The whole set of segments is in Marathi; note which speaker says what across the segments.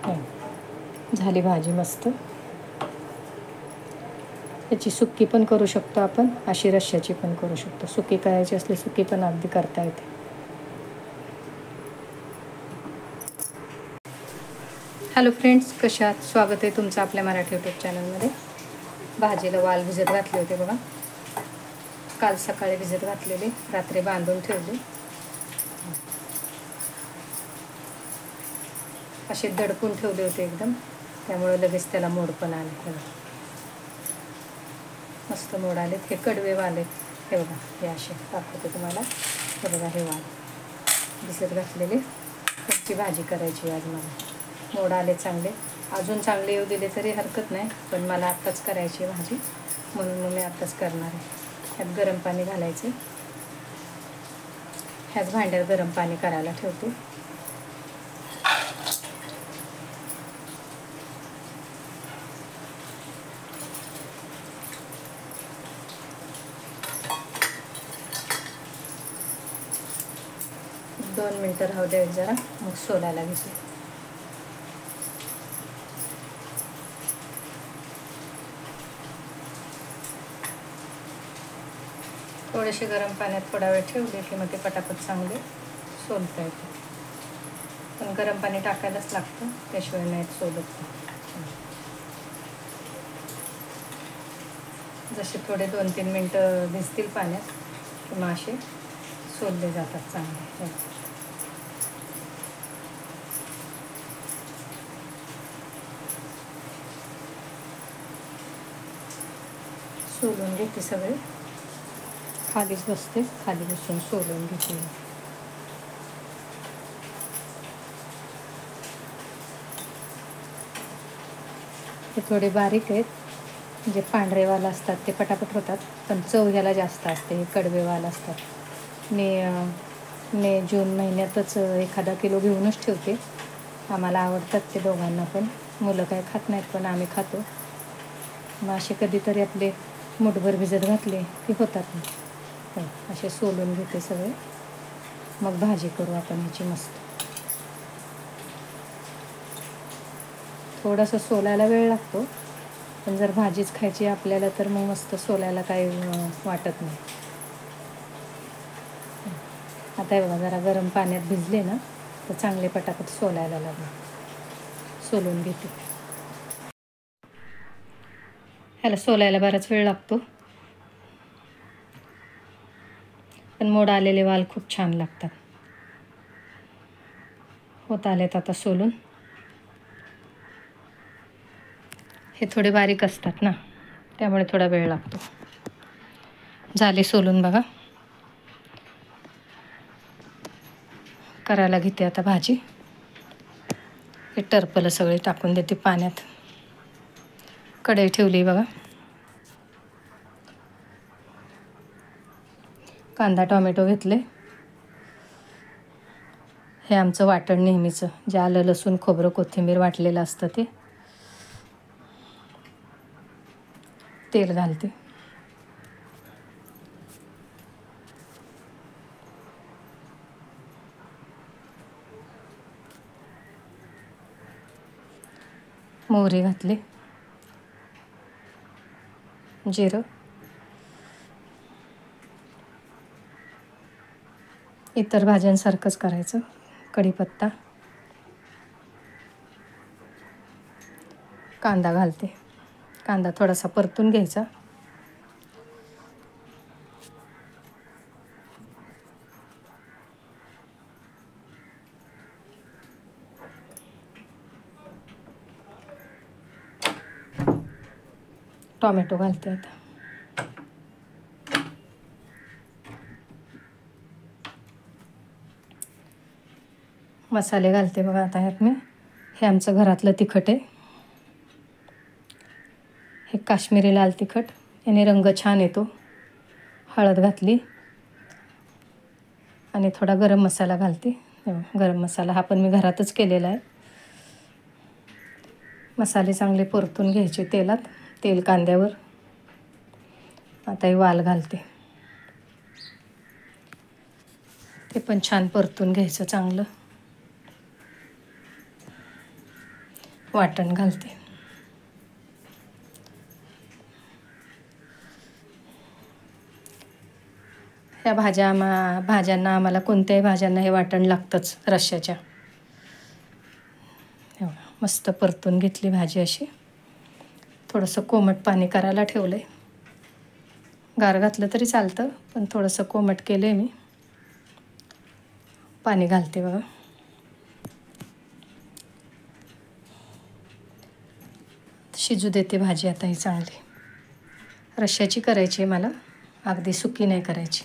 Speaker 1: झाली भाजी मस्त. याची सुक्की पण करू शकतो आपण, अशी रश्श्याची पण करू शकतो. सुकी करायची असली सुकी पण अगदी करता येते. हॅलो फ्रेंड्स, कशा आहात? स्वागत आहे तुमचं आपल्या मराठी यूट्यूब चॅनलमध्ये. भाजीला वाल भिजत घातले होते बघा. काल सकाळी भिजत घातलेले, रात्री बांधून ठेवले. असे दडपून ठेवले होते एकदम, त्यामुळे लगेच त्याला मोड पण आले. मस्त मोड आले. हे कडवे वाल आहेत. हे बघा, हे असे दाखवते तुम्हाला. हे बघा, हे वाल भिजत घातलेले. त्याची भाजी करायची आज मला. मोड आले चांगले. अजून चांगले येऊ दिले तरी हरकत नाही, पण मला आत्ताच करायची भाजी, म्हणून मग मी आत्ताच करणार आहे. ह्यात गरम पाणी घालायचे. ह्याच भांड्यात गरम पाणी करायला ठेवते. दोन मिनटं राहू द्या जरा, मग सोलायला घेते. थोडेसे गरम पाण्यात थोडा वेळ ठेवले की मग ते पटापट चांगले सोलता येते. पण गरम पाणी टाकायलाच लागतं, त्याशिवाय नाही सोलत. जसे थोडे 2-3 मिनटं भिजतील पाण्यात किंवा असे सोलले जातात चांगले. सोलून घेते सगळे. खालीच बसते, खाली बसून सोलून घेते. हे थोडे बारीक आहेत. जे पांढरेवाल असतात ते पटापट होतात, पण चव ह्याला जास्त असते. हे कडवेवाल असतात. मी जून महिन्यातच 1 किलो घेऊनच ठेवते. आम्हाला आवडतात ते दोघांना पण. मुलं काय खात नाहीत, पण आम्ही खातो. मग असे कधीतरी आपले मुठभर भिजत घातले की होतात. असे सोलून घेते सगळे. मग भाजी करू आपण ह्याची मस्त. थोडंसं सोलायला वेळ लागतो, पण जर भाजीच खायची आपल्याला तर मग मस्त सोलायला काही वाटत नाही. आता हे बघा, जरा गरम पाण्यात भिजले ना तर चांगले पटापट सोलायला लागले. सोलून घेते. ह्याला सोलायला बराच वेळ लागतो, पण मोड आलेले वाल खूप छान लागतात. होत आलेत आता सोलून. हे थोडे बारीक असतात ना, त्यामुळे थोडा वेळ लागतो. झाले सोलून बघा. करायला घेते आता भाजी. हे टरफलं सगळे टाकून देते पाण्यात. कढई ठेवली बघा. कांदा टोमॅटो घेतले. हे आमचं वाटण नेहमीचं, जे आलं लसूण खोबरं कोथिंबीर वाटलेलं असतं ते. तेल घालते. मोहरी घातली. जिरं. इतर भाज्यांसारखंच करायचं. कढीपत्ता. कांदा घालते. कांदा थोडासा परतून घ्यायचा. टोमॅटो घालते आता. मसाले घालते बघा आता ह्यात मी. हे आमचं घरातलं तिखट आहे. हे काश्मीरी लाल तिखट, याने रंग छान येतो. हळद घातली आणि थोडा गरम मसाला घालते. गरम मसाला हा पण मी घरातच केलेला आहे. मसाले चांगले परतून घ्यायचे तेलात, तेल कांद्यावर. आता हे वाल घालते. ते पण छान परतून घ्यायचं चांगलं. वाटण घालते. ह्या भाज्यांना आम्हाला कोणत्याही भाज्यांना हे वाटण लागतंच रश्श्याच्या. मस्त परतून घेतली भाजी अशी. थोडंसं कोमट पाणी करायला ठेवलं आहे. गार घातलं तरी चालतं, पण थोडंसं कोमट केलं आहे मी. पाणी घालते बघा. शिजू देते भाजी आता ही चांगली. रश्श्याची करायची आहे मला, अगदी सुकी नाही करायची.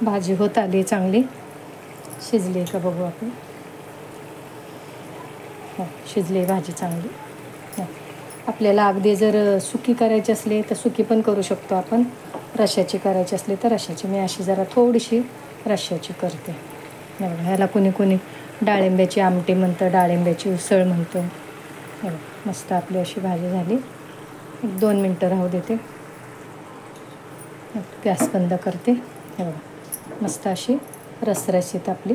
Speaker 1: भाजी होत आली चांगली. शिजली का बघू आपण. हो, शिजली भाजी चांगली. आपल्याला अगदी जर सुकी करायची असली तर सुकी पण करू शकतो आपण. रश्श्याची करायची असली तर रश्श्याची. मी अशी जरा थोडीशी रश्श्याची करते. ह्याला कुणी कुणी डाळिंब्याची आमटी म्हणतं, डाळिंब्याची उसळ म्हणतं. मस्त आपली अशी भाजी झाली. 1-2 मिनटं राहू देते. गॅस बंद करते. मस्त अशी रसरशीत आपली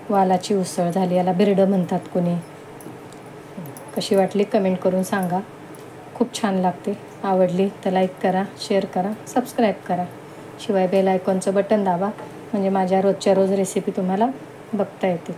Speaker 1: वालाची उसळ झाली. याला बिरडं म्हणतात कोणी. कशी वाटली कमेंट करून सांगा. खूप छान लागते. आवडली तर लाईक करा, शेअर करा, सबस्क्राईब करा. शिवाय बेल आयकॉनचं बटन दाबा, म्हणजे माझ्या रोजच्या रोज रेसिपी तुम्हाला बघता येतील.